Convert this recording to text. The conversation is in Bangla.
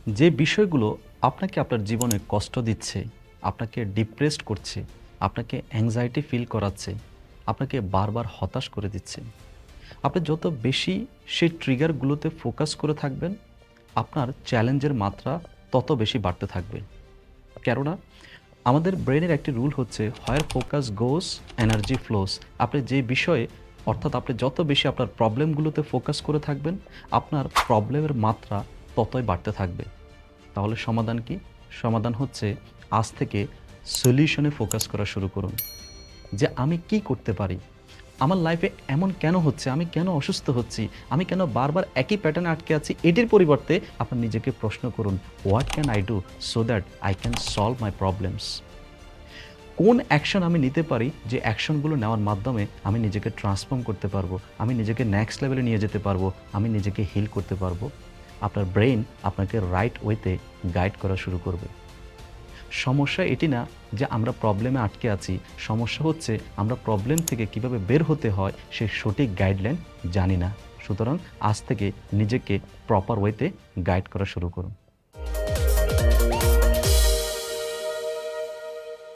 যে বিষয়গুলো আপনাকে আপনার জীবনে কষ্ট দিচ্ছে, আপনাকে ডিপ্রেসড করছে, আপনাকে অ্যাংজাইটি ফিল করাচ্ছে, আপনাকে বারবার হতাশ করে দিচ্ছে। আপনি যত বেশি সেই ট্রিগারগুলোতে ফোকাস করে থাকবেন, আপনার চ্যালেঞ্জের মাত্রা তত বেশি বাড়তে থাকবে। কেননা আমাদের ব্রেনের একটি রুল হচ্ছে হোয়ার ফোকাস গোস এনার্জি ফ্লোস। আপনি যে বিষয়ে অর্থাৎ আপনি যত বেশি আপনার প্রবলেমগুলোতে ফোকাস করে থাকবেন, আপনার প্রবলেমের মাত্রা ততই বাড়তে থাকবে। তাহলে সমাধান কি? সমাধান হচ্ছে আজ থেকে সলিউশনে ফোকাস করা শুরু করুন। যে আমি কি করতে পারি? আমার লাইফে এমন কেন হচ্ছে? আমি কেন অসুস্থ হচ্ছি? আমি কেন বারবার একই প্যাটার্নে আটকে আছি? এটির পরিবর্তে আপনার নিজেকে প্রশ্ন করুন, what can I do so that I can solve my problems? কোন অ্যাকশন আমি নিতে পারি যে অ্যাকশনগুলো নেওয়ার মাধ্যমে আমি নিজেকে ট্রান্সফর্ম করতে পারবো, আমি নিজেকে নেক্সট লেভেলে নিয়ে যেতে পারবো, আমি নিজেকে হিল করতে পারবো? আপনার ব্রেইন আপনাকে রাইট ওয়েতে গাইড করা শুরু করবে। সমস্যা এটি না যে আমরা প্রবলেমে আটকে আছি, সমস্যা হচ্ছে আমরা প্রবলেম থেকে কিভাবে বের হতে হয় সেই সঠিক গাইডলাইন জানি না। সুতরাং আজ থেকে নিজেকে প্রপার ওয়েতে গাইড করা শুরু করুন।